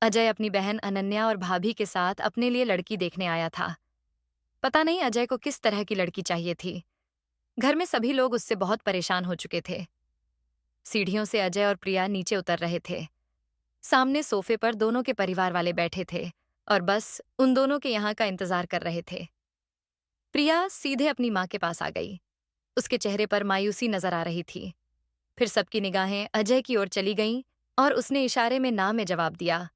अजय अपनी बहन अनन्या और भाभी के साथ अपने लिए लड़की देखने आया था। पता नहीं अजय को किस तरह की लड़की चाहिए थी। घर में सभी लोग उससे बहुत परेशान हो चुके थे। सीढ़ियों से अजय और प्रिया नीचे उतर रहे थे। सामने सोफे पर दोनों के परिवार वाले बैठे थे और बस उन दोनों के यहाँ का इंतजार कर रहे थे। प्रिया सीधे अपनी माँ के पास आ गई। उसके चेहरे पर मायूसी नजर आ रही थी। फिर सबकी निगाहें अजय की ओर चली गईं और उसने इशारे में ना में जवाब दिया।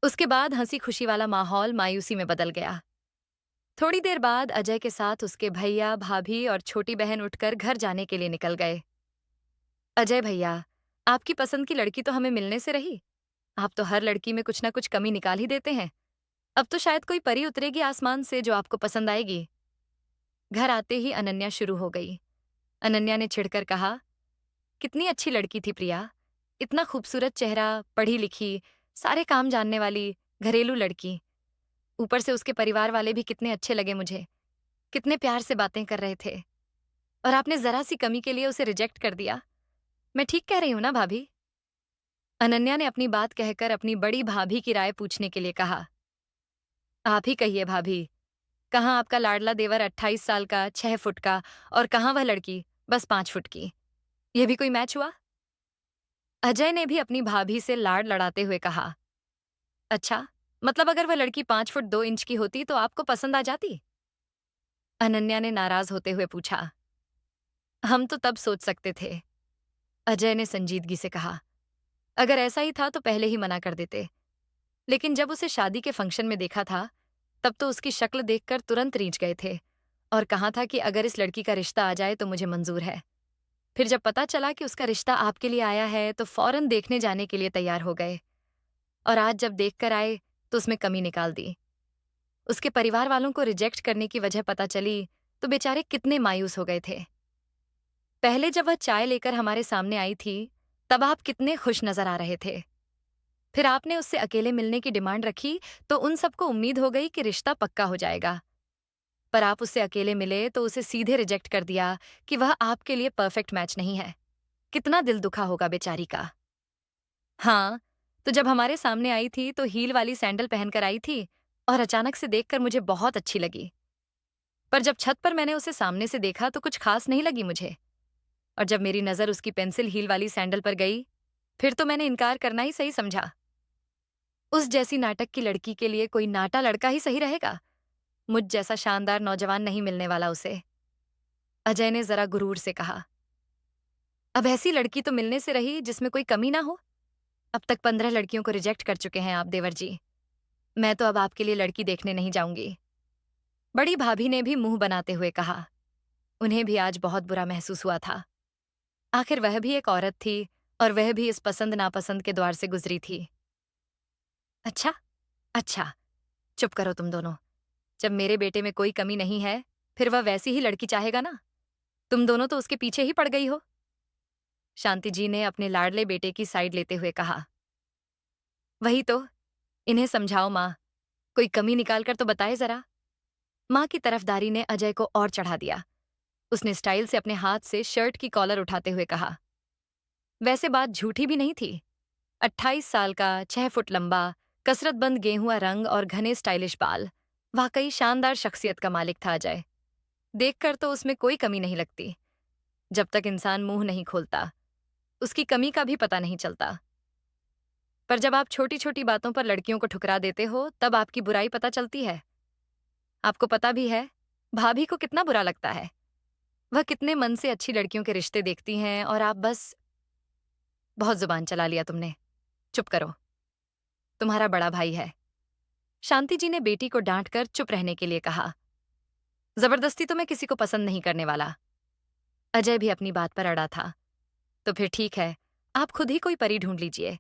उसके बाद हंसी खुशी वाला माहौल मायूसी में बदल गया। थोड़ी देर बाद अजय के साथ उसके भैया, भाभी और छोटी बहन उठकर घर जाने के लिए निकल गए। अजय भैया, आपकी पसंद की लड़की तो हमें मिलने से रही। आप तो हर लड़की में कुछ ना कुछ कमी निकाल ही देते हैं। अब तो शायद कोई परी उतरेगी आसमान से जो आपको पसंद आएगी। घर आते ही अनन्या शुरू हो गई। अनन्या ने छिड़कर कहा, कितनी अच्छी लड़की थी प्रिया। इतना खूबसूरत चेहरा, पढ़ी लिखी, सारे काम जानने वाली, घरेलू लड़की। ऊपर से उसके परिवार वाले भी कितने अच्छे लगे मुझे। कितने प्यार से बातें कर रहे थे। और आपने जरा सी कमी के लिए उसे रिजेक्ट कर दिया। मैं ठीक कह रही हूं ना भाभी? अनन्या ने अपनी बात कहकर अपनी बड़ी भाभी की राय पूछने के लिए कहा। आप ही कहिए भाभी, कहाँ आपका लाडला देवर 28 साल का, 6 फुट का, और कहाँ वह लड़की बस 5 फुट की। यह भी कोई मैच हुआ? अजय ने भी अपनी भाभी से लाड लड़ाते हुए कहा। अच्छा, मतलब अगर वह लड़की 5 फुट 2 इंच की होती तो आपको पसंद आ जाती? अनन्या ने नाराज होते हुए पूछा। हम तो तब सोच सकते थे, अजय ने संजीदगी से कहा। अगर ऐसा ही था तो पहले ही मना कर देते। लेकिन जब उसे शादी के फंक्शन में देखा था, तब तो उसकी शक्ल देखकर तुरंत रीझ गए थे और कहा था कि अगर इस लड़की का रिश्ता आ जाए तो मुझे मंजूर है। फिर जब पता चला कि उसका रिश्ता आपके लिए आया है तो फौरन देखने जाने के लिए तैयार हो गए। और आज जब देख कर आए तो उसमें कमी निकाल दी। उसके परिवार वालों को रिजेक्ट करने की वजह पता चली तो बेचारे कितने मायूस हो गए थे। पहले जब वह चाय लेकर हमारे सामने आई थी, तब आप कितने खुश नजर आ रहे थे। फिर आपने उससे अकेले मिलने की डिमांड रखी तो उन सबको उम्मीद हो गई कि रिश्ता पक्का हो जाएगा। पर आप उससे अकेले मिले तो उसे सीधे रिजेक्ट कर दिया कि वह आपके लिए परफेक्ट मैच नहीं है। कितना दिल दुखा होगा बेचारी का। हाँ, तो जब हमारे सामने आई थी तो हील वाली सैंडल पहनकर आई थी और अचानक से देखकर मुझे बहुत अच्छी लगी। पर जब छत पर मैंने उसे सामने से देखा तो कुछ खास नहीं लगी मुझे। और जब मेरी नजर उसकी पेंसिल हील वाली सैंडल पर गई, फिर तो मैंने इनकार करना ही सही समझा। उस जैसी नाटक की लड़की के लिए कोई नाटा लड़का ही सही रहेगा। मुझ जैसा शानदार नौजवान नहीं मिलने वाला उसे। अजय ने जरा गुरूर से कहा। अब ऐसी लड़की तो मिलने से रही जिसमें कोई कमी ना हो। अब तक 15 लड़कियों को रिजेक्ट कर चुके हैं आप देवर जी। मैं तो अब आपके लिए लड़की देखने नहीं जाऊंगी। बड़ी भाभी ने भी मुंह बनाते हुए कहा। उन्हें भी आज बहुत बुरा महसूस हुआ था। आखिर वह भी एक औरत थी और वह भी इस पसंद नापसंद के द्वार से गुजरी थी। अच्छा, अच्छा, चुप करो तुम दोनों। जब मेरे बेटे में कोई कमी नहीं है, फिर वह वैसी ही लड़की चाहेगा ना। तुम दोनों तो उसके पीछे ही पड़ गई हो। शांति जी ने अपने लाडले बेटे की साइड लेते हुए कहा। वही तो, इन्हें समझाओ माँ। कोई कमी निकाल कर तो बताए जरा। माँ की तरफदारी ने अजय को और चढ़ा दिया। उसने स्टाइल से अपने हाथ से शर्ट की कॉलर उठाते हुए कहा। वैसे बात झूठी भी नहीं थी। 28 साल का, 6 फुट लंबा, कसरतबंद गेहुआ रंग और घने स्टाइलिश बाल। वाकई शानदार शख्सियत का मालिक था अजय। देखकर तो उसमें कोई कमी नहीं लगती। जब तक इंसान मुंह नहीं खोलता, उसकी कमी का भी पता नहीं चलता। पर जब आप छोटी छोटी बातों पर लड़कियों को ठुकरा देते हो, तब आपकी बुराई पता चलती है। आपको पता भी है, भाभी को कितना बुरा लगता है। वह कितने मन से अच्छी लड़कियों के रिश्ते देखती हैं और आप बस। बहुत जुबान चला लिया तुमने। चुप करो। तुम्हारा बड़ा भाई है। शांति जी ने बेटी को डांट कर चुप रहने के लिए कहा। जबरदस्ती तो मैं किसी को पसंद नहीं करने वाला। अजय भी अपनी बात पर अड़ा था। तो फिर ठीक है, आप खुद ही कोई परी ढूंढ लीजिए।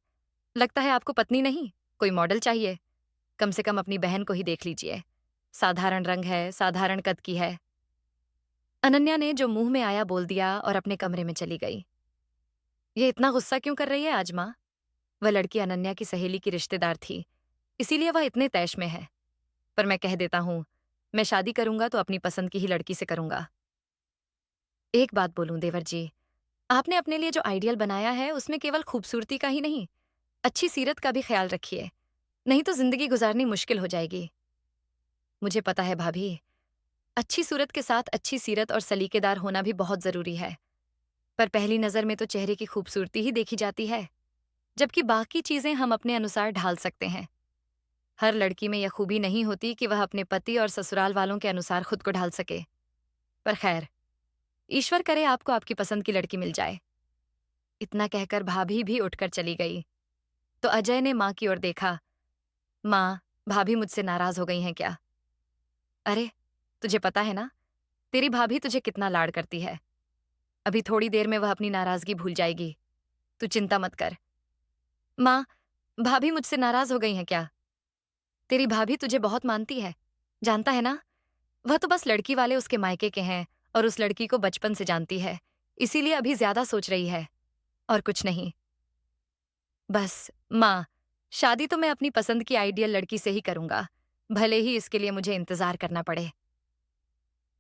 लगता है आपको पत्नी नहीं, कोई मॉडल चाहिए। कम से कम अपनी बहन को ही देख लीजिए। साधारण रंग है, साधारण कद की है। अनन्या ने जो मुंह में आया बोल दिया और अपने कमरे में चली गई। ये इतना गुस्सा क्यों कर रही है आज माँ? वह लड़की अनन्या की सहेली की रिश्तेदार थी, इसीलिए वह इतने तैश में है। पर मैं कह देता हूँ, मैं शादी करूंगा तो अपनी पसंद की ही लड़की से करूंगा। एक बात बोलूं देवर जी, आपने अपने लिए जो आइडियल बनाया है उसमें केवल खूबसूरती का ही नहीं, अच्छी सीरत का भी ख्याल रखिए। नहीं तो जिंदगी गुजारनी मुश्किल हो जाएगी। मुझे पता है भाभी, अच्छी सूरत के साथ अच्छी सीरत और सलीकेदार होना भी बहुत जरूरी है। पर पहली नजर में तो चेहरे की खूबसूरती ही देखी जाती है, जबकि बाकी चीजें हम अपने अनुसार ढाल सकते हैं। हर लड़की में यह खूबी नहीं होती कि वह अपने पति और ससुराल वालों के अनुसार खुद को ढाल सके। पर खैर, ईश्वर करे आपको आपकी पसंद की लड़की मिल जाए। इतना कहकर भाभी भी उठकर चली गई। तो अजय ने माँ की ओर देखा। माँ, भाभी मुझसे नाराज हो गई हैं क्या? अरे, तुझे पता है ना, तेरी भाभी तुझे कितना लाड करती है। अभी थोड़ी देर में वह अपनी नाराजगी भूल जाएगी। तू चिंता मत कर। माँ, भाभी मुझसे नाराज हो गई हैं क्या? तेरी भाभी तुझे बहुत मानती है, जानता है ना। वह तो बस लड़की वाले उसके मायके के हैं और उस लड़की को बचपन से जानती है, इसीलिए अभी ज्यादा सोच रही है, और कुछ नहीं। बस माँ, शादी तो मैं अपनी पसंद की आइडियल लड़की से ही करूंगा, भले ही इसके लिए मुझे इंतजार करना पड़े।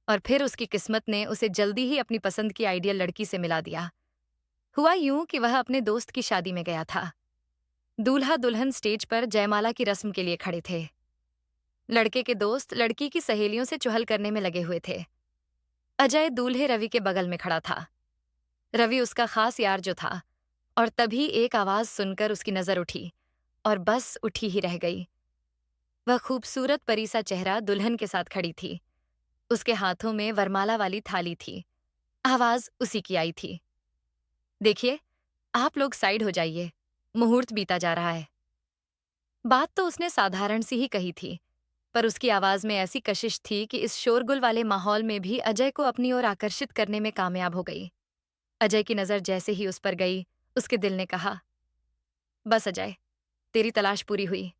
और फिर उसकी किस्मत ने उसे जल्दी ही अपनी पसंद की आइडियल लड़की से मिला दिया। हुआ यूं कि वह अपने दोस्त की शादी में गया था। दूल्हा दुल्हन स्टेज पर जयमाला की रस्म के लिए खड़े थे। लड़के के दोस्त लड़की की सहेलियों से चुहल करने में लगे हुए थे। अजय दूल्हे रवि के बगल में खड़ा था। रवि उसका खास यार जो था, और तभी एक आवाज सुनकर उसकी नजर उठी, और बस उठी ही रह गई। वह खूबसूरत परी सा चेहरा दुल्हन के साथ खड़ी थी। उसके हाथों में वरमाला वाली थाली थी। आवाज उसी की आई थी। देखिए, आप लोग साइड हो जाइए, मुहूर्त बीता जा रहा है। बात तो उसने साधारण सी ही कही थी, पर उसकी आवाज में ऐसी कशिश थी कि इस शोरगुल वाले माहौल में भी अजय को अपनी ओर आकर्षित करने में कामयाब हो गई। अजय की नजर जैसे ही उस पर गई, उसके दिल ने कहा, बस अजय, तेरी तलाश पूरी हुई।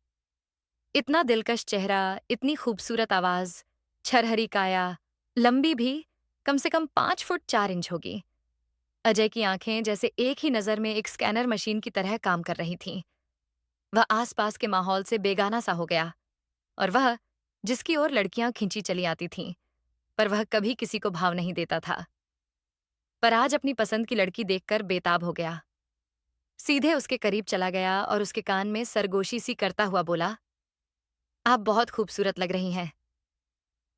इतना दिलकश चेहरा, इतनी खूबसूरत आवाज, छरहरी काया, लंबी भी कम से कम 5 फुट 4 इंच होगी। अजय की आंखें जैसे एक ही नजर में एक स्कैनर मशीन की तरह काम कर रही थीं। वह आसपास के माहौल से बेगाना सा हो गया, और वह, जिसकी ओर लड़कियां खींची चली आती थीं, पर वह कभी किसी को भाव नहीं देता था, पर आज अपनी पसंद की लड़की देखकर बेताब हो गया। सीधे उसके करीब चला गया और उसके कान में सरगोशी सी करता हुआ बोला, आप बहुत खूबसूरत लग रही हैं।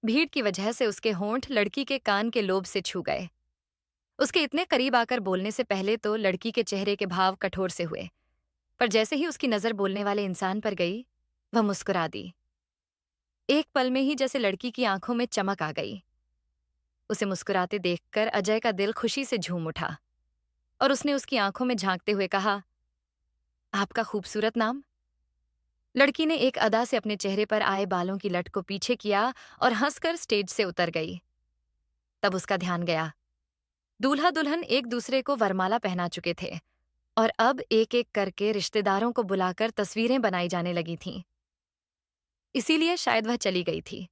भीड़ की वजह से उसके होंठ लड़की के कान के लोब से छू गए। उसके इतने करीब आकर बोलने से पहले तो लड़की के चेहरे के भाव कठोर से हुए, पर जैसे ही उसकी नजर बोलने वाले इंसान पर गई, वह मुस्कुरा दी। एक पल में ही जैसे लड़की की आंखों में चमक आ गई। उसे मुस्कुराते देखकर अजय का दिल खुशी से झूम उठा, और उसने उसकी आंखों में झांकते हुए कहा, आपका खूबसूरत नाम? लड़की ने एक अदा से अपने चेहरे पर आए बालों की लट को पीछे किया और हंसकर स्टेज से उतर गई। तब उसका ध्यान गया। दूल्हा दुल्हन एक दूसरे को वरमाला पहना चुके थे, और अब एक एक करके रिश्तेदारों को बुलाकर तस्वीरें बनाई जाने लगी थीं। इसीलिए शायद वह चली गई थी।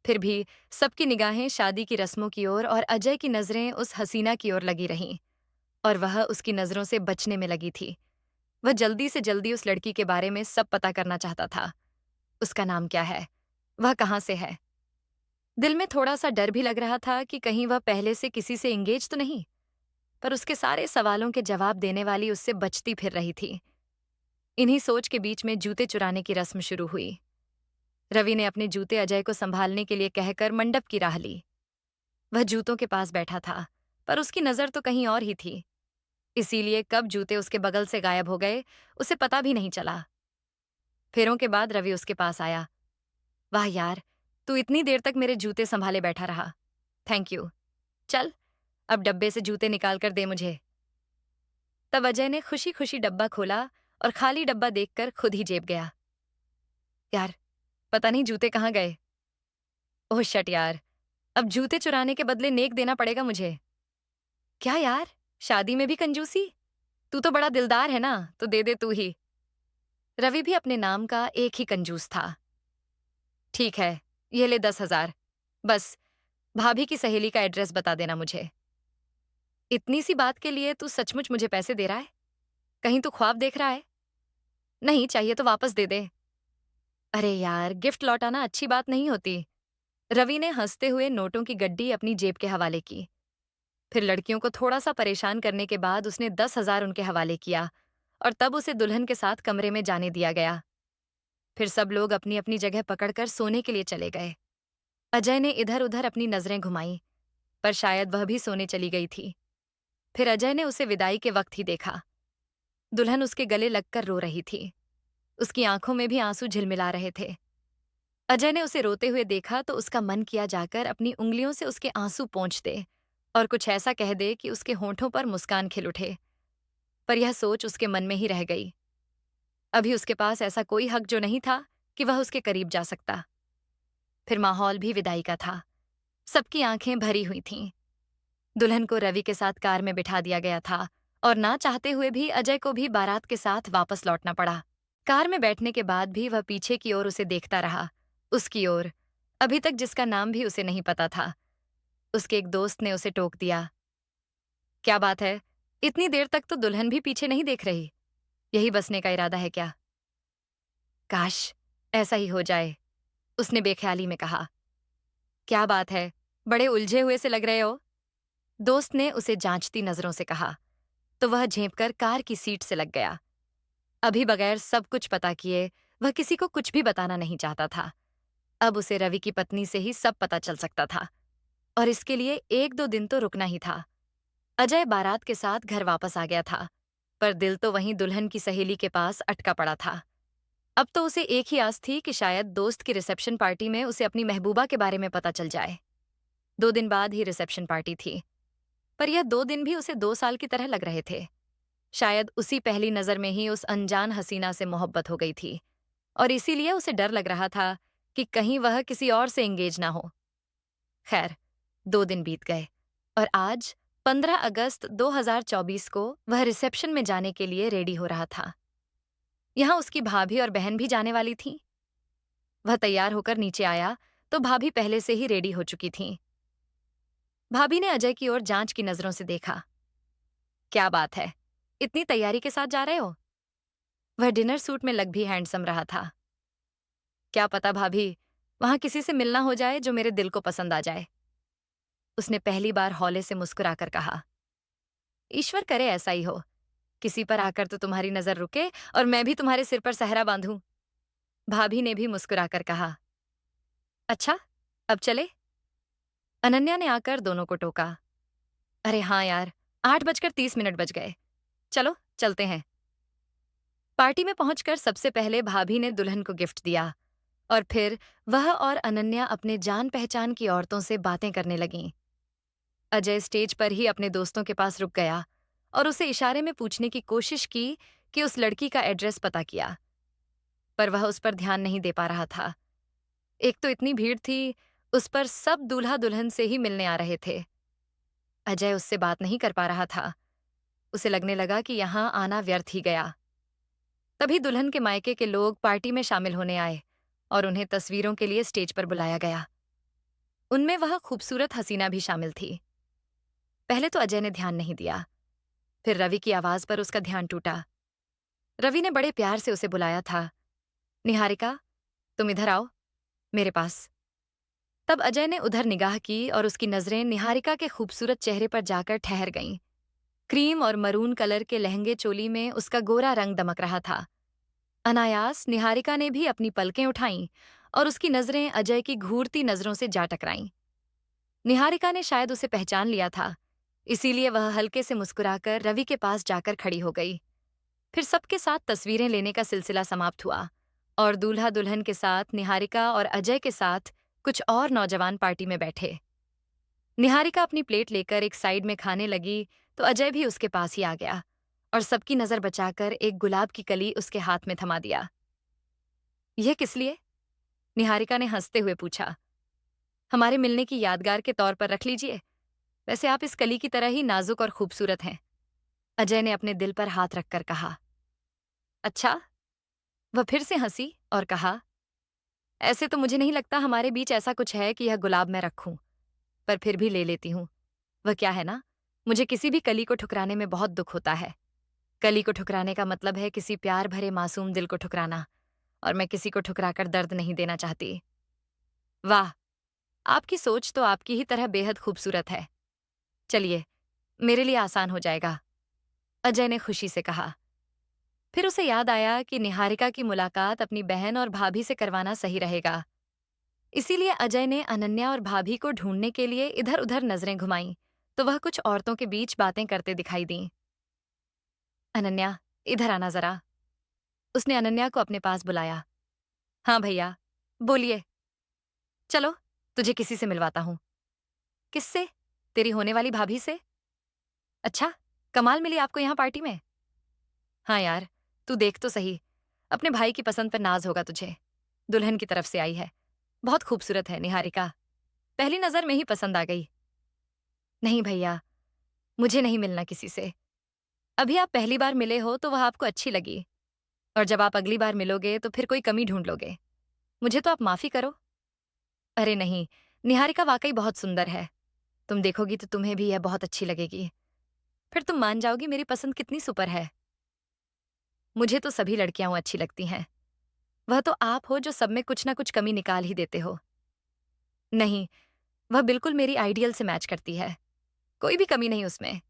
फिर भी सबकी निगाहें शादी की रस्मों की ओर और अजय की नजरें उस हसीना की ओर लगी रहीं, और वह उसकी नजरों से बचने में लगी थी। वह जल्दी से जल्दी उस लड़की के बारे में सब पता करना चाहता था। उसका नाम क्या है? वह कहाँ से है? दिल में थोड़ा सा डर भी लग रहा था कि कहीं वह पहले से किसी से इंगेज तो नहीं, पर उसके सारे सवालों के जवाब देने वाली उससे बचती फिर रही थी। इन्हीं सोच के बीच में जूते चुराने की रस्म शुरू हुई। रवि ने अपने जूते अजय को संभालने के लिए कहकर मंडप की राह ली। वह जूतों के पास बैठा था, पर उसकी नजर तो कहीं और ही थी। इसीलिए कब जूते उसके बगल से गायब हो गए, उसे पता भी नहीं चला। फेरों के बाद रवि उसके पास आया। वाह यार, तू इतनी देर तक मेरे जूते संभाले बैठा रहा। Thank you. चल, अब डब्बे से जूते निकाल कर दे मुझे। तब अजय ने खुशी खुशी डब्बा खोला और खाली डब्बा देखकर खुद ही जेब गया। यार, पता नहीं जूते कहाँ गए। ओह शट यार, अब जूते चुराने के बदले नेक देना पड़ेगा मुझे। क्या यार, शादी में भी कंजूसी? तू तो बड़ा दिलदार है ना, तो दे दे तू ही। रवि भी अपने नाम का एक ही कंजूस था। ठीक है, ये ले 10,000। बस भाभी की सहेली का एड्रेस बता देना मुझे। इतनी सी बात के लिए तू सचमुच मुझे पैसे दे रहा है? कहीं तू ख्वाब देख रहा है? नहीं चाहिए तो वापस दे दे। अरे यार, गिफ्ट लौटाना अच्छी बात नहीं होती। रवि ने हंसते हुए नोटों की गड्डी अपनी जेब के हवाले की। फिर लड़कियों को थोड़ा सा परेशान करने के बाद उसने 10,000 उनके हवाले किया, और तब उसे दुल्हन के साथ कमरे में जाने दिया गया। फिर सब लोग अपनी अपनी जगह पकड़कर सोने के लिए चले गए। अजय ने इधर उधर अपनी नजरें घुमाई, पर शायद वह भी सोने चली गई थी। फिर अजय ने उसे विदाई के वक्त ही देखा। दुल्हन उसके गले लगकर रो रही थी। उसकी आंखों में भी आंसू झिलमिला रहे थे। अजय ने उसे रोते हुए देखा तो उसका मन किया जाकर अपनी उंगलियों से उसके आंसू पोंछ दे और कुछ ऐसा कह दे कि उसके होंठों पर मुस्कान खिल उठे। पर यह सोच उसके मन में ही रह गई। अभी उसके पास ऐसा कोई हक जो नहीं था कि वह उसके करीब जा सकता। फिर माहौल भी विदाई का था। सबकी आंखें भरी हुई थीं। दुल्हन को रवि के साथ कार में बिठा दिया गया था और ना चाहते हुए भी अजय को भी बारात के साथ वापस लौटना पड़ा। कार में बैठने के बाद भी वह पीछे की ओर उसे देखता रहा, उसकी ओर, अभी तक जिसका नाम भी उसे नहीं पता था। उसके एक दोस्त ने उसे टोक दिया। क्या बात है, इतनी देर तक तो दुल्हन भी पीछे नहीं देख रही। यही बसने का इरादा है क्या? काश ऐसा ही हो जाए, उसने बेख्याली में कहा। क्या बात है, बड़े उलझे हुए से लग रहे हो, दोस्त ने उसे जांचती नजरों से कहा। तो वह झेंपकर कार की सीट से लग गया। अभी बगैर सब कुछ पता किए वह किसी को कुछ भी बताना नहीं चाहता था। अब उसे रवि की पत्नी से ही सब पता चल सकता था और इसके लिए 1-2 दिन तो रुकना ही था। अजय बारात के साथ घर वापस आ गया था, पर दिल तो वहीं दुल्हन की सहेली के पास अटका पड़ा था। अब तो उसे एक ही आस थी कि शायद दोस्त की रिसेप्शन पार्टी में उसे अपनी महबूबा के बारे में पता चल जाए। 2 दिन बाद ही रिसेप्शन पार्टी थी, पर यह 2 दिन भी उसे 2 साल की तरह लग रहे थे। शायद उसी पहली नजर में ही उस अनजान हसीना से मोहब्बत हो गई थी और इसीलिए उसे डर लग रहा था कि कहीं वह किसी और से एंगेज ना हो। खैर, 2 दिन बीत गए और आज 15 अगस्त 2024 को वह रिसेप्शन में जाने के लिए रेडी हो रहा था। यहाँ उसकी भाभी और बहन भी जाने वाली थीं। वह तैयार होकर नीचे आया तो भाभी पहले से ही रेडी हो चुकी थीं। भाभी ने अजय की ओर जांच की नजरों से देखा। क्या बात है, इतनी तैयारी के साथ जा रहे हो? वह डिनर सूट में लग भी हैंडसम रहा था। क्या पता भाभी, वहां किसी से मिलना हो जाए जो मेरे दिल को पसंद आ जाए, उसने पहली बार हौले से मुस्कुराकर कहा। ईश्वर करे ऐसा ही हो, किसी पर आकर तो तुम्हारी नजर रुके और मैं भी तुम्हारे सिर पर सहरा बांधूं, भाभी ने भी मुस्कुराकर कहा। अच्छा, अब चले? अनन्या ने आकर दोनों को टोका। अरे हाँ यार, 8:30 बज गए, चलो चलते हैं। पार्टी में पहुंचकर सबसे पहले भाभी ने दुल्हन को गिफ्ट दिया और फिर वह और अनन्या अपने जान पहचान की औरतों से बातें करने लगीं। अजय स्टेज पर ही अपने दोस्तों के पास रुक गया और उसे इशारे में पूछने की कोशिश की कि उस लड़की का एड्रेस पता किया, पर वह उस पर ध्यान नहीं दे पा रहा था। एक तो इतनी भीड़ थी, उस पर सब दूल्हा दुल्हन से ही मिलने आ रहे थे। अजय उससे बात नहीं कर पा रहा था। उसे लगने लगा कि यहां आना व्यर्थ ही गया। तभी दुल्हन के मायके के लोग पार्टी में शामिल होने आए और उन्हें तस्वीरों के लिए स्टेज पर बुलाया गया। उनमें वह खूबसूरत हसीना भी शामिल थी। पहले तो अजय ने ध्यान नहीं दिया, फिर रवि की आवाज पर उसका ध्यान टूटा। रवि ने बड़े प्यार से उसे बुलाया था। निहारिका, तुम इधर आओ, मेरे पास। तब अजय ने उधर निगाह की और उसकी नजरें निहारिका के खूबसूरत चेहरे पर जाकर ठहर गईं। क्रीम और मरून कलर के लहंगे चोली में उसका गोरा रंग दमक रहा था। अनायास निहारिका ने भी अपनी पलकें उठाईं और उसकी नजरें अजय की घूरती नजरों से जा टकराईं। निहारिका ने शायद उसे पहचान लिया था, इसीलिए वह हल्के से मुस्कुराकर रवि के पास जाकर खड़ी हो गई। फिर सबके साथ तस्वीरें लेने का सिलसिला समाप्त हुआ और दूल्हा दुल्हन के साथ निहारिका और अजय के साथ कुछ और नौजवान पार्टी में बैठे। निहारिका अपनी प्लेट लेकर एक साइड में खाने लगी तो अजय भी उसके पास ही आ गया और सबकी नजर बचाकर एक गुलाब की कली उसके हाथ में थमा दिया। यह किस लिए? निहारिका ने हंसते हुए पूछा। हमारे मिलने की यादगार के तौर पर रख लीजिए। वैसे आप इस कली की तरह ही नाजुक और खूबसूरत हैं, अजय ने अपने दिल पर हाथ रखकर कहा। अच्छा? वह फिर से हंसी और कहा, ऐसे तो मुझे नहीं लगता हमारे बीच ऐसा कुछ है कि यह गुलाब मैं रखूं, पर फिर भी ले लेती हूं। वह क्या है ना, मुझे किसी भी कली को ठुकराने में बहुत दुख होता है। कली को ठुकराने का मतलब है किसी प्यार भरे मासूम दिल को ठुकराना, और मैं किसी को ठुकराकर दर्द नहीं देना चाहती। वाह, आपकी सोच तो आपकी ही तरह बेहद खूबसूरत है। चलिए, मेरे लिए आसान हो जाएगा, अजय ने खुशी से कहा। फिर उसे याद आया कि निहारिका की मुलाकात अपनी बहन और भाभी से करवाना सही रहेगा। इसीलिए अजय ने अनन्या और भाभी को ढूंढने के लिए इधर उधर नजरें घुमाईं, तो वह कुछ औरतों के बीच बातें करते दिखाई दीं। अनन्या, इधर आना जरा। उसने अनन्या को अपने पास बुलाया। हाँ भैया, बोलिए। चलो, तुझे किसी से मिलवाता हूँ। किससे? तेरी होने वाली भाभी से। अच्छा, कमाल मिली आपको यहाँ पार्टी में। हाँ यार, तू देख तो सही, अपने भाई की पसंद पर नाज होगा तुझे। दुल्हन की तरफ से आई है, बहुत खूबसूरत है निहारिका, पहली नजर में ही पसंद आ गई। नहीं भैया, मुझे नहीं मिलना किसी से। अभी आप पहली बार मिले हो तो वह आपको अच्छी लगी, और जब आप अगली बार मिलोगे तो फिर कोई कमी ढूंढ लोगे। मुझे तो आप माफी करो। अरे नहीं, निहारिका वाकई बहुत सुंदर है। तुम देखोगी तो तुम्हें भी यह बहुत अच्छी लगेगी। फिर तुम मान जाओगी मेरी पसंद कितनी सुपर है। मुझे तो सभी लड़कियां अच्छी लगती हैं। वह तो आप हो जो सब में कुछ ना कुछ कमी निकाल ही देते हो। नहीं, वह बिल्कुल मेरी आइडियल से मैच करती है, कोई भी कमी नहीं उसमें।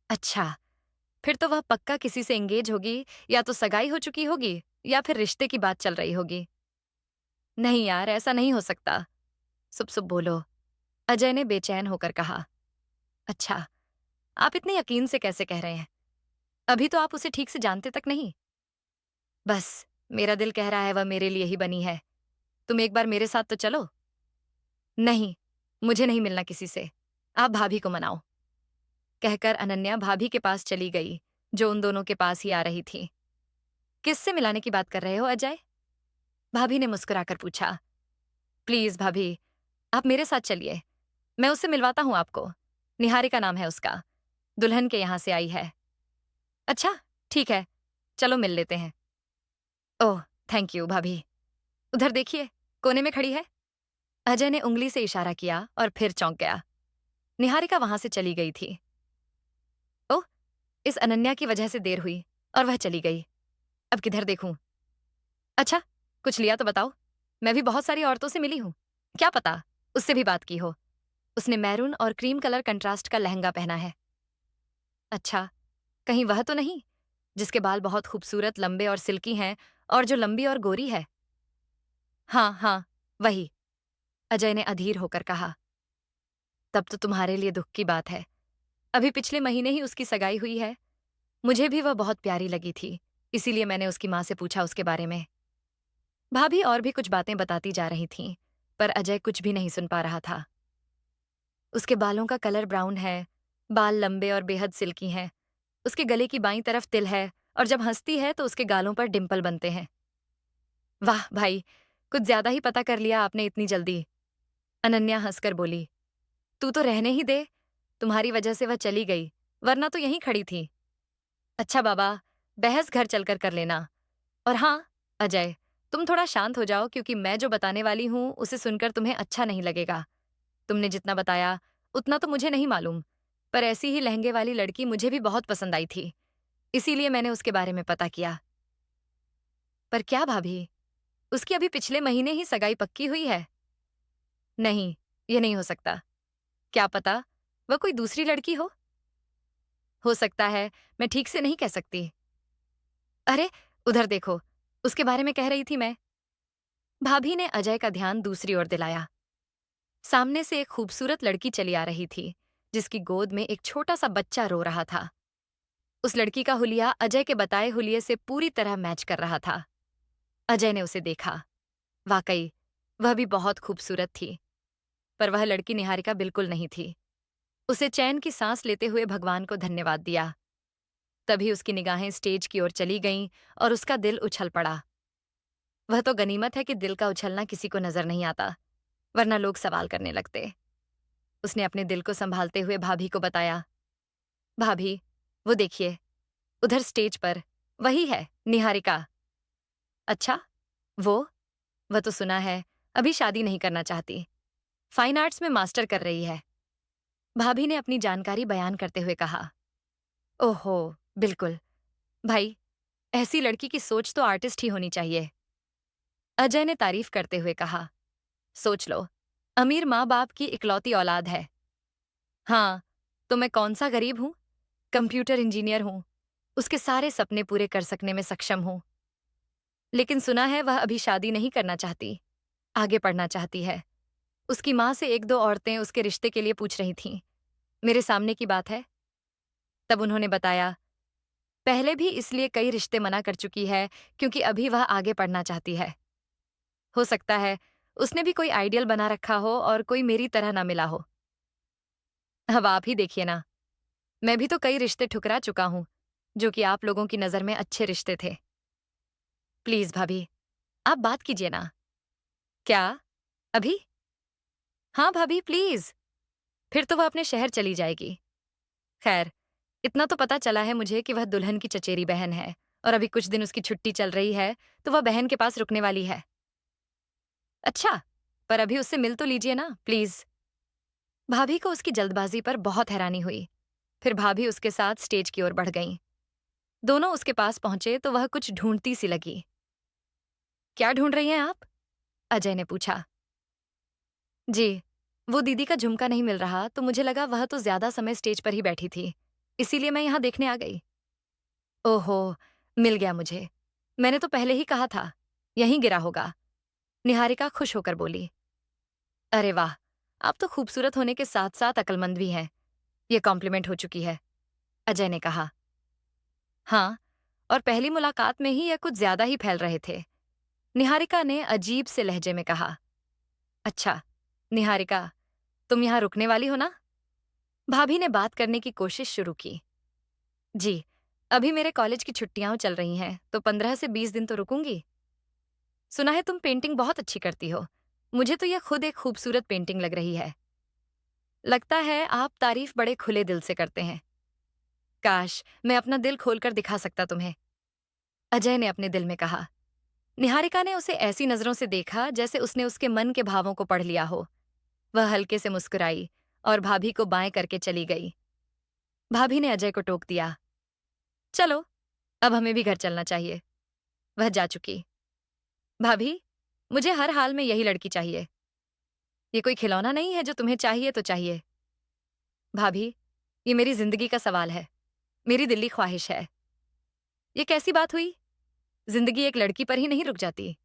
अच्छा, फिर तो वह पक्का किसी से एंगेज होगी, या तो सगाई हो चुकी होगी, या फिर रिश्ते की बात चल रही होगी। नहीं यार, ऐसा नहीं हो सकता। सुप सुप बोलो, अजय ने बेचैन होकर कहा। अच्छा, आप इतने यकीन से कैसे कह रहे हैं? अभी तो आप उसे ठीक से जानते तक नहीं। बस, मेरा दिल कह रहा है वह मेरे लिए ही बनी है। तुम एक बार मेरे साथ तो चलो। नहीं, मुझे नहीं मिलना किसी से। आप भाभी को मनाओ। कहकर अनन्या भाभी के पास चली गई, जो उन दोनों के पास ही आ रही थी। किससे मिलाने की बात कर रहे हो अजय? भाभी ने मुस्कुराकर पूछा। प्लीज भाभी, आप मेरे साथ चलिए, मैं उससे मिलवाता हूं आपको। निहारिका नाम है उसका, दुल्हन के यहां से आई है। अच्छा, ठीक है, चलो मिल लेते हैं। ओह, थैंक यू भाभी। उधर देखिए, कोने में खड़ी है। अजय ने उंगली से इशारा किया और फिर चौंक गया। निहारिका वहां से चली गई थी। ओह, इस अनन्या की वजह से देर हुई और वह चली गई। अब किधर देखूं? अच्छा, कुछ लिया तो बताओ। मैं भी बहुत सारी औरतों से मिली हूं, क्या पता उससे भी बात की हो। उसने मैरून और क्रीम कलर कंट्रास्ट का लहंगा पहना है। अच्छा, कहीं वह तो नहीं जिसके बाल बहुत खूबसूरत लंबे और सिल्की हैं, और जो लंबी और गोरी है? हाँ हाँ, वही, अजय ने अधीर होकर कहा। तब तो तुम्हारे लिए दुख की बात है। अभी पिछले महीने ही उसकी सगाई हुई है। मुझे भी वह बहुत प्यारी लगी थी, इसीलिए मैंने उसकी माँ से पूछा उसके बारे में। भाभी और भी कुछ बातें बताती जा रही थीं, पर अजय कुछ भी नहीं सुन पा रहा था। उसके बालों का कलर ब्राउन है, बाल लंबे और बेहद सिल्की हैं। उसके गले की बाईं तरफ तिल है, और जब हंसती है तो उसके गालों पर डिंपल बनते हैं। वाह भाई, कुछ ज्यादा ही पता कर लिया आपने इतनी जल्दी। अनन्या हंसकर बोली। तू तो रहने ही दे, तुम्हारी वजह से वह चली गई, वरना तो यहीं खड़ी थी। अच्छा बाबा, बहस घर चलकर कर लेना। और हाँ अजय, तुम थोड़ा शांत हो जाओ, क्योंकि मैं जो बताने वाली हूं उसे सुनकर तुम्हें अच्छा नहीं लगेगा। तुमने जितना बताया उतना तो मुझे नहीं मालूम, पर ऐसी ही लहंगे वाली लड़की मुझे भी बहुत पसंद आई थी, इसीलिए मैंने उसके बारे में पता किया। पर क्या भाभी, उसकी अभी पिछले महीने ही सगाई पक्की हुई है। नहीं, ये नहीं हो सकता। क्या पता वह कोई दूसरी लड़की हो सकता है, मैं ठीक से नहीं कह सकती। अरे, उधर देखो, उसके बारे में कह रही थी मैं। भाभी ने अजय का ध्यान दूसरी ओर दिलाया। सामने से एक खूबसूरत लड़की चली आ रही थी, जिसकी गोद में एक छोटा सा बच्चा रो रहा था। उस लड़की का हुलिया अजय के बताए हुलिये से पूरी तरह मैच कर रहा था। अजय ने उसे देखा। वाकई, वह भी बहुत खूबसूरत थी, पर वह लड़की निहारिका बिल्कुल नहीं थी। उसे चैन की सांस लेते हुए भगवान को धन्यवाद दिया। तभी उसकी निगाहें स्टेज की ओर चली गईं और उसका दिल उछल पड़ा। वह तो गनीमत है कि दिल का उछलना किसी को नजर नहीं आता, वरना लोग सवाल करने लगते। उसने अपने दिल को संभालते हुए भाभी को बताया। भाभी, वो देखिए, उधर स्टेज पर वही है, निहारिका। अच्छा, वो वह तो सुना है अभी शादी नहीं करना चाहती, फाइन आर्ट्स में मास्टर कर रही है। भाभी ने अपनी जानकारी बयान करते हुए कहा। ओहो, बिल्कुल भाई, ऐसी लड़की की सोच तो आर्टिस्ट ही होनी चाहिए। अजय ने तारीफ करते हुए कहा। सोच लो, अमीर माँ बाप की इकलौती औलाद है। हाँ, तो मैं कौन सा गरीब हूं, कंप्यूटर इंजीनियर हूं। उसके सारे सपने पूरे कर सकने में सक्षम हूं। लेकिन सुना है वह अभी शादी नहीं करना चाहती, आगे पढ़ना चाहती है। उसकी माँ से एक दो औरतें उसके रिश्ते के लिए पूछ रही थीं। मेरे सामने की बात है। तब उन्होंने बताया, पहले भी इसलिए कई रिश्ते मना कर चुकी है क्योंकि अभी वह आगे पढ़ना चाहती है। हो सकता है उसने भी कोई आइडियल बना रखा हो और कोई मेरी तरह ना मिला हो। अब आप ही देखिए ना, मैं भी तो कई रिश्ते ठुकरा चुका हूं, जो कि आप लोगों की नजर में अच्छे रिश्ते थे। प्लीज भाभी, आप बात कीजिए ना। क्या? अभी? हाँ भाभी, प्लीज। फिर तो वह अपने शहर चली जाएगी। खैर, इतना तो पता चला है मुझे कि वह दुल्हन की चचेरी बहन है और अभी कुछ दिन उसकी छुट्टी चल रही है, तो वह बहन के पास रुकने वाली है। अच्छा, पर अभी उससे मिल तो लीजिए ना, प्लीज। भाभी को उसकी जल्दबाजी पर बहुत हैरानी हुई। फिर भाभी उसके साथ स्टेज की ओर बढ़ गईं। दोनों उसके पास पहुंचे तो वह कुछ ढूंढती सी लगी। क्या ढूंढ रही हैं आप? अजय ने पूछा। जी, वो दीदी का झुमका नहीं मिल रहा तो मुझे लगा वह तो ज्यादा समय स्टेज पर ही बैठी थी, इसीलिए मैं यहां देखने आ गई। ओहो, मिल गया मुझे। मैंने तो पहले ही कहा था, यहीं गिरा होगा। निहारिका खुश होकर बोली। अरे वाह, आप तो खूबसूरत होने के साथ साथ अक्लमंद भी हैं। ये कॉम्प्लीमेंट हो चुकी है, अजय ने कहा। हाँ, और पहली मुलाकात में ही यह कुछ ज्यादा ही फैल रहे थे, निहारिका ने अजीब से लहजे में कहा। अच्छा, निहारिका, तुम यहाँ रुकने वाली हो ना? भाभी ने बात करने की कोशिश शुरू की। जी, अभी मेरे कॉलेज की छुट्टियां चल रही हैं, तो 15 से 20 दिन तो रुकूंगी। सुना है तुम पेंटिंग बहुत अच्छी करती हो। मुझे तो यह खुद एक खूबसूरत पेंटिंग लग रही है। लगता है आप तारीफ बड़े खुले दिल से करते हैं। काश मैं अपना दिल खोलकर दिखा सकता तुम्हें, अजय ने अपने दिल में कहा। निहारिका ने उसे ऐसी नजरों से देखा जैसे उसने उसके मन के भावों को पढ़ लिया हो। वह हल्के से मुस्कुराई और भाभी को बाएं करके चली गई। भाभी ने अजय को टोक दिया। चलो, अब हमें भी घर चलना चाहिए। वह जा चुकी। भाभी, मुझे हर हाल में यही लड़की चाहिए। ये कोई खिलौना नहीं है जो तुम्हें चाहिए तो चाहिए। भाभी, ये मेरी जिंदगी का सवाल है, मेरी दिली ख्वाहिश है। ये कैसी बात हुई? जिंदगी एक लड़की पर ही नहीं रुक जाती।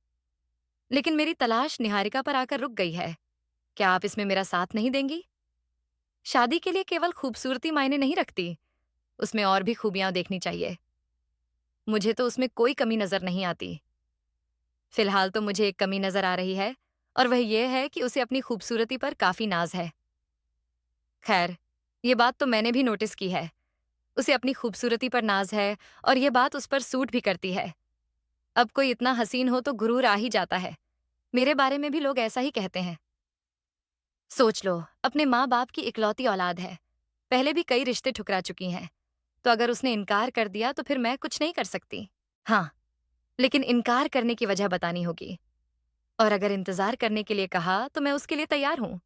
लेकिन मेरी तलाश निहारिका पर आकर रुक गई है। क्या आप इसमें मेरा साथ नहीं देंगी? शादी के लिए केवल खूबसूरती मायने नहीं रखती, उसमें और भी खूबियां देखनी चाहिए। मुझे तो उसमें कोई कमी नजर नहीं आती। फिलहाल तो मुझे एक कमी नजर आ रही है, और वह यह है कि उसे अपनी खूबसूरती पर काफी नाज है। खैर, ये बात तो मैंने भी नोटिस की है। उसे अपनी खूबसूरती पर नाज है और यह बात उस पर सूट भी करती है। अब कोई इतना हसीन हो तो गुरूर आ ही जाता है। मेरे बारे में भी लोग ऐसा ही कहते हैं। सोच लो, अपने माँ बाप की इकलौती औलाद है, पहले भी कई रिश्ते ठुकरा चुकी हैं, तो अगर उसने इनकार कर दिया तो फिर मैं कुछ नहीं कर सकती। हाँ, लेकिन इनकार करने की वजह बतानी होगी, और अगर इंतजार करने के लिए कहा तो मैं उसके लिए तैयार हूं।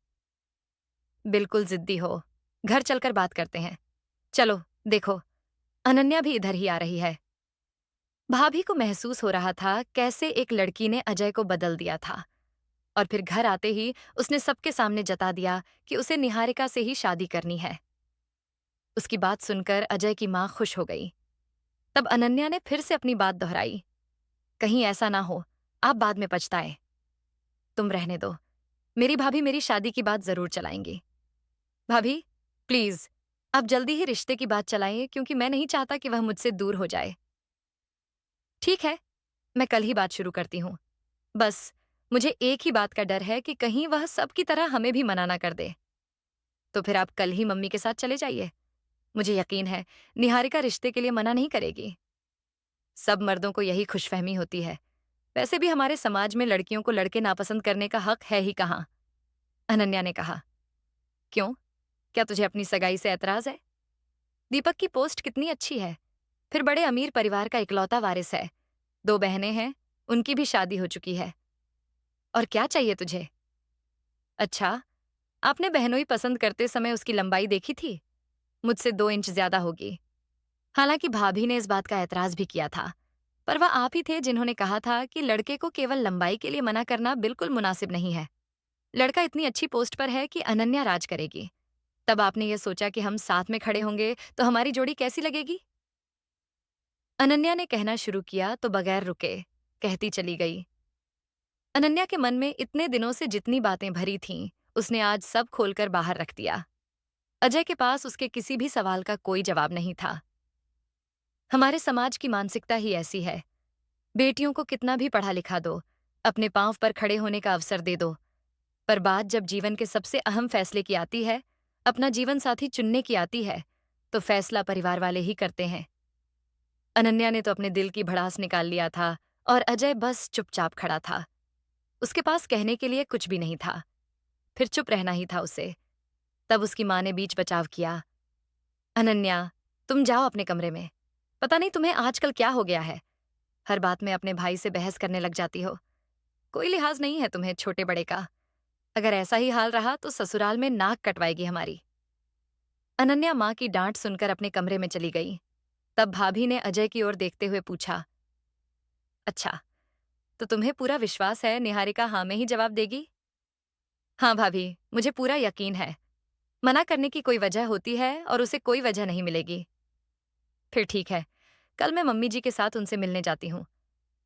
बिल्कुल जिद्दी हो, घर चलकर बात करते हैं। चलो, देखो, अनन्या भी इधर ही आ रही है। भाभी को महसूस हो रहा था कैसे एक लड़की ने अजय को बदल दिया था, और फिर घर आते ही उसने सबके सामने जता दिया कि उसे निहारिका से ही शादी करनी है। उसकी बात सुनकर अजय की मां खुश हो गई। तब अनन्या ने फिर से अपनी बात दोहराई। कहीं ऐसा ना हो आप बाद में पछताए। तुम रहने दो, मेरी भाभी मेरी शादी की बात जरूर चलाएंगी। भाभी, प्लीज, आप जल्दी ही रिश्ते की बात चलाइए क्योंकि मैं नहीं चाहता कि वह मुझसे दूर हो जाए। ठीक है, मैं कल ही बात शुरू करती हूँ। बस मुझे एक ही बात का डर है कि कहीं वह सबकी तरह हमें भी मना ना कर दे। तो फिर आप कल ही मम्मी के साथ चले जाइए। मुझे यकीन है निहारिका रिश्ते के लिए मना नहीं करेगी। सब मर्दों को यही खुशफहमी होती है। वैसे भी हमारे समाज में लड़कियों को लड़के नापसंद करने का हक है ही कहाँ। अनन्या ने कहा। क्यों, क्या तुझे अपनी सगाई से ऐतराज है? दीपक की पोस्ट कितनी अच्छी है, फिर बड़े अमीर परिवार का इकलौता वारिस है। 2 बहनें हैं, उनकी भी शादी हो चुकी है। और क्या चाहिए तुझे? अच्छा, आपने बहनोई पसंद करते समय उसकी लंबाई देखी थी? मुझसे 2 इंच ज्यादा होगी। हालांकि भाभी ने इस बात का ऐतराज भी किया था, पर वह आप ही थे जिन्होंने कहा था कि लड़के को केवल लंबाई के लिए मना करना बिल्कुल मुनासिब नहीं है। लड़का इतनी अच्छी पोस्ट पर है कि अनन्या राज करेगी। तब आपने ये सोचा कि हम साथ में खड़े होंगे तो हमारी जोड़ी कैसी लगेगी? अनन्या ने कहना शुरू किया तो बगैर रुके कहती चली गई। अनन्या के मन में इतने दिनों से जितनी बातें भरी थीं, उसने आज सब खोलकर बाहर रख दिया। अजय के पास उसके किसी भी सवाल का कोई जवाब नहीं था। हमारे समाज की मानसिकता ही ऐसी है। बेटियों को कितना भी पढ़ा लिखा दो, अपने पांव पर खड़े होने का अवसर दे दो, पर बात जब जीवन के सबसे अहम फैसले की आती है, अपना जीवन साथी चुनने की आती है, तो फैसला परिवार वाले ही करते हैं। अनन्या ने तो अपने दिल की भड़ास निकाल लिया था और अजय बस चुपचाप खड़ा था। उसके पास कहने के लिए कुछ भी नहीं था, फिर चुप रहना ही था उसे। तब उसकी माँ ने बीच बचाव किया। अनन्या, तुम जाओ अपने कमरे में। पता नहीं तुम्हें आजकल क्या हो गया है। हर बात में अपने भाई से बहस करने लग जाती हो। कोई लिहाज नहीं है तुम्हें छोटे बड़े का। अगर ऐसा ही हाल रहा तो ससुराल में नाक कटवाएगी हमारी। अनन्या माँ की डांट सुनकर अपने कमरे में चली गई। तब भाभी ने अजय की ओर देखते हुए पूछा, अच्छा, तो तुम्हें पूरा विश्वास है निहारिका हाँ में ही जवाब देगी? हाँ भाभी, मुझे पूरा यकीन है। मना करने की कोई वजह होती है और उसे कोई वजह नहीं मिलेगी। फिर ठीक है, कल मैं मम्मी जी के साथ उनसे मिलने जाती हूँ।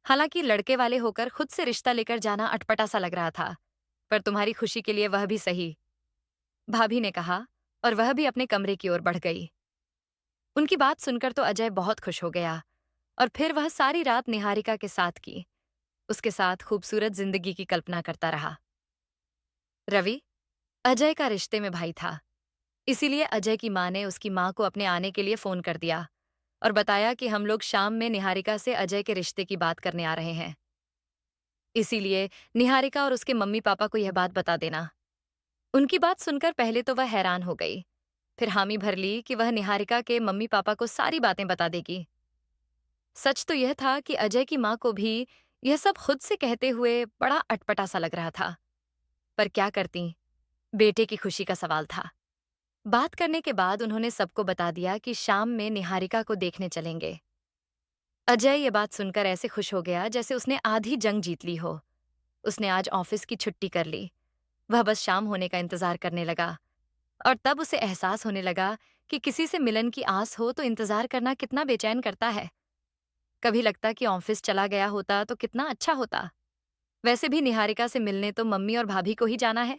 हालांकि लड़के वाले होकर खुद से रिश्ता लेकर जाना अटपटा सा लग रहा था, पर तुम्हारी खुशी के लिए वह भी सही, भाभी ने कहा, और वह भी अपने कमरे की ओर बढ़ गई। उनकी बात सुनकर तो अजय बहुत खुश हो गया और फिर वह सारी रात निहारिका के साथ की, उसके साथ खूबसूरत जिंदगी की कल्पना करता रहा। रवि अजय का रिश्ते में भाई था, इसीलिए अजय की माँ ने उसकी माँ को अपने आने के लिए फोन कर दिया और बताया कि हम लोग शाम में निहारिका से अजय के रिश्ते की बात करने आ रहे हैं। इसीलिए निहारिका और उसके मम्मी पापा को यह बात बता देना। उनकी बात सुनकर पहले तो वह हैरान हो गई, फिर हामी भर ली कि वह निहारिका के मम्मी पापा को सारी बातें बता देगी। सच तो यह था कि अजय की माँ को भी यह सब खुद से कहते हुए बड़ा अटपटा सा लग रहा था, पर क्या करती, बेटे की खुशी का सवाल था। बात करने के बाद उन्होंने सबको बता दिया कि शाम में निहारिका को देखने चलेंगे। अजय ये बात सुनकर ऐसे खुश हो गया जैसे उसने आधी जंग जीत ली हो। उसने आज ऑफिस की छुट्टी कर ली। वह बस शाम होने का इंतजार करने लगा और तब उसे एहसास होने लगा कि किसी से मिलन की आस हो तो इंतजार करना कितना बेचैन करता है। कभी लगता कि ऑफिस चला गया होता तो कितना अच्छा होता। वैसे भी निहारिका से मिलने तो मम्मी और भाभी को ही जाना है।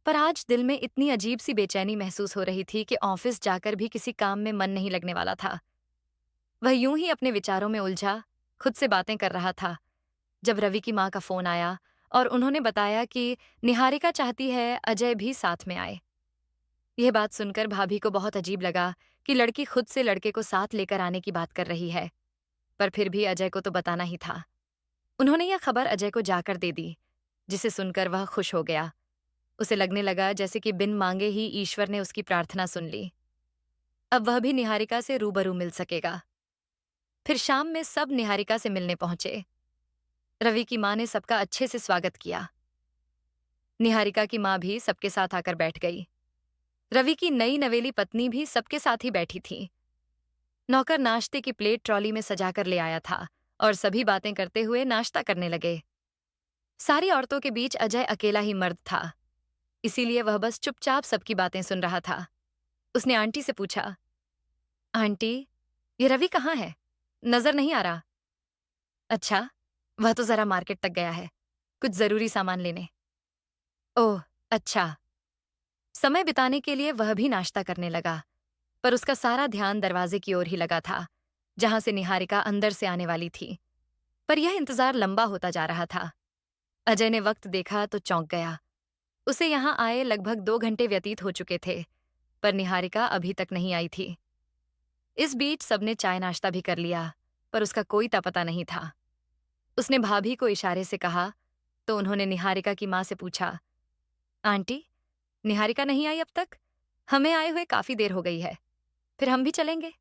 पर आज दिल में इतनी अजीब सी बेचैनी महसूस हो रही थी कि ऑफिस जाकर भी किसी काम में मन नहीं लगने वाला था। वह यूं ही अपने विचारों में उलझा, खुद से बातें कर रहा था, जब रवि की माँ का फोन आया और उन्होंने बताया कि निहारिका चाहती है अजय भी साथ में आए। यह बात सुनकर भाभी को बहुत अजीब लगा कि लड़की खुद से लड़के को साथ लेकर आने की बात कर रही है, पर फिर भी अजय को तो बताना ही था। उन्होंने यह खबर अजय को जाकर दे दी, जिसे सुनकर वह खुश हो गया। उसे लगने लगा जैसे कि बिन मांगे ही ईश्वर ने उसकी प्रार्थना सुन ली। अब वह भी निहारिका से रूबरू मिल सकेगा। फिर शाम में सब निहारिका से मिलने पहुंचे। रवि की माँ ने सबका अच्छे से स्वागत किया। निहारिका की माँ भी सबके साथ आकर बैठ गई। रवि की नई नवेली पत्नी भी सबके साथ ही बैठी थी। नौकर नाश्ते की प्लेट ट्रॉली में सजाकर ले आया था और सभी बातें करते हुए नाश्ता करने लगे। सारी औरतों के बीच अजय अकेला ही मर्द था, इसीलिए वह बस चुपचाप सबकी बातें सुन रहा था। उसने आंटी से पूछा, आंटी, ये रवि कहाँ है? नजर नहीं आ रहा। अच्छा, वह तो जरा मार्केट तक गया है, कुछ जरूरी सामान लेने। ओह, अच्छा। समय बिताने के लिए वह भी नाश्ता करने लगा, पर उसका सारा ध्यान दरवाजे की ओर ही लगा था, जहां से निहारिका अंदर से आने वाली थी। पर यह इंतजार लंबा होता जा रहा था। अजय ने वक्त देखा तो चौंक गया। उसे यहां आए लगभग 2 घंटे व्यतीत हो चुके थे, पर निहारिका अभी तक नहीं आई थी। इस बीच सबने चाय नाश्ता भी कर लिया, पर उसका कोई पता नहीं था। उसने भाभी को इशारे से कहा, तो उन्होंने निहारिका की माँ से पूछा, आंटी, निहारिका नहीं आई अब तक? हमें आए हुए काफी देर हो गई है, फिर हम भी चलेंगे।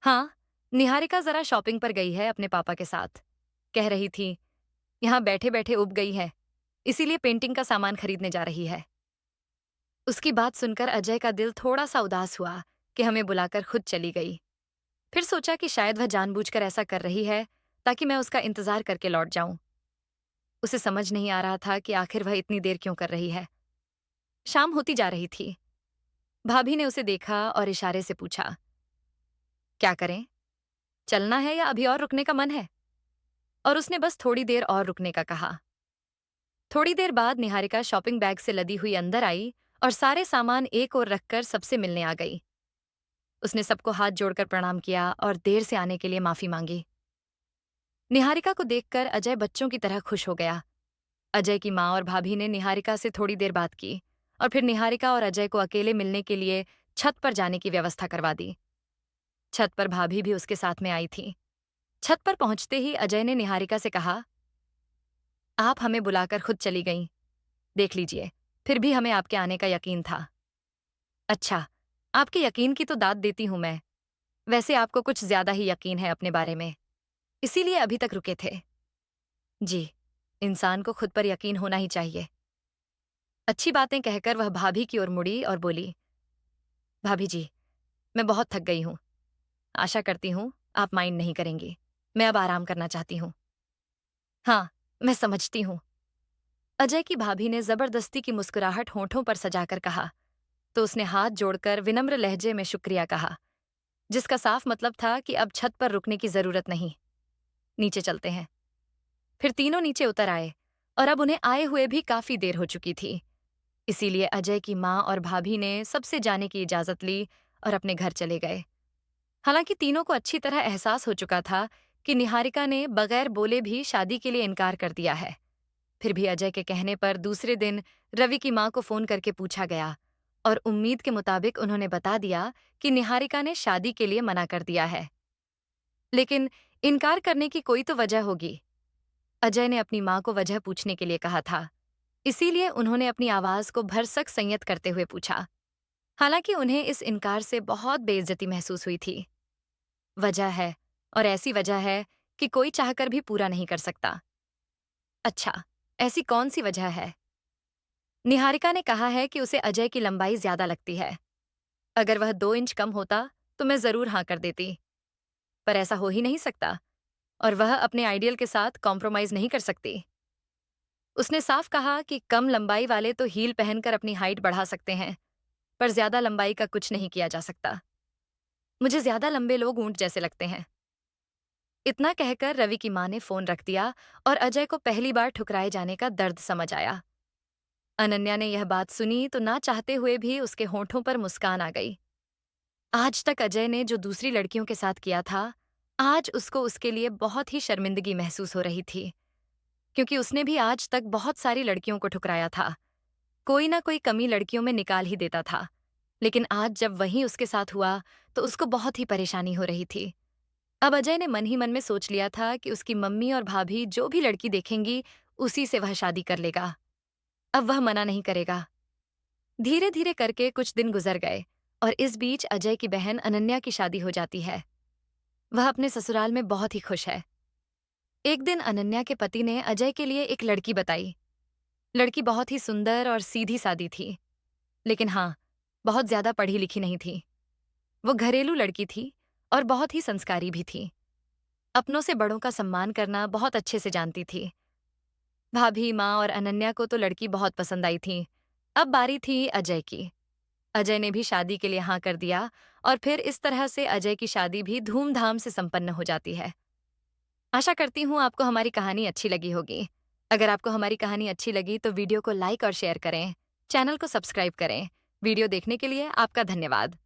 हाँ, निहारिका जरा शॉपिंग पर गई है अपने पापा के साथ। कह रही थी, यहाँ बैठे बैठे उब गई है, इसीलिए पेंटिंग का सामान खरीदने जा रही है। उसकी बात सुनकर अजय का दिल थोड़ा सा उदास हुआ कि हमें बुलाकर खुद चली गई। फिर सोचा कि शायद वह जानबूझकर ऐसा कर रही है ताकि मैं उसका इंतजार करके लौट जाऊं। उसे समझ नहीं आ रहा था कि आखिर वह इतनी देर क्यों कर रही है। शाम होती जा रही थी। भाभी ने उसे देखा और इशारे से पूछा, क्या करें? चलना है या अभी और रुकने का मन है? और उसने बस थोड़ी देर और रुकने का कहा। थोड़ी देर बाद निहारिका शॉपिंग बैग से लदी हुई अंदर आई और सारे सामान एक ओर रखकर सबसे मिलने आ गई। उसने सबको हाथ जोड़कर प्रणाम किया और देर से आने के लिए माफी मांगी। निहारिका को देखकर अजय बच्चों की तरह खुश हो गया। अजय की माँ और भाभी ने निहारिका से थोड़ी देर बात की और फिर निहारिका और अजय को अकेले मिलने के लिए छत पर जाने की व्यवस्था करवा दी। छत पर भाभी भी उसके साथ में आई थी। छत पर पहुंचते ही अजय ने निहारिका से कहा, आप हमें बुलाकर खुद चली गईं। देख लीजिए, फिर भी हमें आपके आने का यकीन था। अच्छा, आपके यकीन की तो दाद देती हूं मैं। वैसे आपको कुछ ज्यादा ही यकीन है अपने बारे में, इसीलिए अभी तक रुके थे। जी, इंसान को खुद पर यकीन होना ही चाहिए। अच्छी बातें कहकर वह भाभी की ओर मुड़ी और बोली, भाभी जी, मैं बहुत थक गई हूं। आशा करती हूं आप माइंड नहीं करेंगी। मैं अब आराम करना चाहती हूं। हाँ, मैं समझती हूं। अजय की भाभी ने जबरदस्ती की मुस्कुराहट होठों पर सजाकर कहा, तो उसने हाथ जोड़कर विनम्र लहजे में शुक्रिया कहा, जिसका साफ मतलब था कि अब छत पर रुकने की जरूरत नहीं, नीचे चलते हैं। फिर तीनों नीचे उतर आए और अब उन्हें आए हुए भी काफी देर हो चुकी थी। इसीलिए अजय की माँ और भाभी ने सबसे जाने की इजाजत ली और अपने घर चले गए। हालांकि तीनों को अच्छी तरह एहसास हो चुका था कि निहारिका ने बगैर बोले भी शादी के लिए इनकार कर दिया है। फिर भी अजय के कहने पर दूसरे दिन रवि की माँ को फोन करके पूछा गया और उम्मीद के मुताबिक उन्होंने बता दिया कि निहारिका ने शादी के लिए मना कर दिया है। लेकिन इनकार करने की कोई तो वजह होगी। अजय ने अपनी माँ को वजह पूछने के लिए कहा था, इसीलिए उन्होंने अपनी आवाज को भरसक संयत करते हुए पूछा। हालांकि उन्हें इस इनकार से बहुत बेइज्जती महसूस हुई थी। वजह है, और ऐसी वजह है कि कोई चाहकर भी पूरा नहीं कर सकता। अच्छा, ऐसी कौन सी वजह है? निहारिका ने कहा है कि उसे अजय की लंबाई ज्यादा लगती है। अगर वह 2 इंच कम होता तो मैं जरूर हाँ कर देती, पर ऐसा हो ही नहीं सकता और वह अपने आइडियल के साथ कॉम्प्रोमाइज नहीं कर सकती। उसने साफ कहा कि कम लंबाई वाले तो हील पहनकर अपनी हाइट बढ़ा सकते हैं, पर ज्यादा लंबाई का कुछ नहीं किया जा सकता। मुझे ज्यादा लंबे लोग ऊंट जैसे लगते हैं। इतना कहकर रवि की मां ने फोन रख दिया और अजय को पहली बार ठुकराए जाने का दर्द समझ आया। अनन्या ने यह बात सुनी तो ना चाहते हुए भी उसके होठों पर मुस्कान आ गई। आज तक अजय ने जो दूसरी लड़कियों के साथ किया था, आज उसको उसके लिए बहुत ही शर्मिंदगी महसूस हो रही थी, क्योंकि उसने भी आज तक बहुत सारी लड़कियों को ठुकराया था। कोई ना कोई कमी लड़कियों में निकाल ही देता था, लेकिन आज जब वही उसके साथ हुआ तो उसको बहुत ही परेशानी हो रही थी। अब अजय ने मन ही मन में सोच लिया था कि उसकी मम्मी और भाभी जो भी लड़की देखेंगी उसी से वह शादी कर लेगा। अब वह मना नहीं करेगा। धीरे धीरे करके कुछ दिन गुजर गए और इस बीच अजय की बहन अनन्या की शादी हो जाती है। वह अपने ससुराल में बहुत ही खुश है। एक दिन अनन्या के पति ने अजय के लिए एक लड़की बताई। लड़की बहुत ही सुंदर और सीधी सादी थी, लेकिन हाँ, बहुत ज्यादा पढ़ी लिखी नहीं थी। वो घरेलू लड़की थी और बहुत ही संस्कारी भी थी। अपनों से बड़ों का सम्मान करना बहुत अच्छे से जानती थी। भाभी, माँ और अनन्या को तो लड़की बहुत पसंद आई थी। अब बारी थी अजय की। अजय ने भी शादी के लिए हाँ कर दिया और फिर इस तरह से अजय की शादी भी धूमधाम से संपन्न हो जाती है। आशा करती हूँ आपको हमारी कहानी अच्छी लगी होगी। अगर आपको हमारी कहानी अच्छी लगी तो वीडियो को लाइक और शेयर करें, चैनल को सब्सक्राइब करें। वीडियो देखने के लिए आपका धन्यवाद।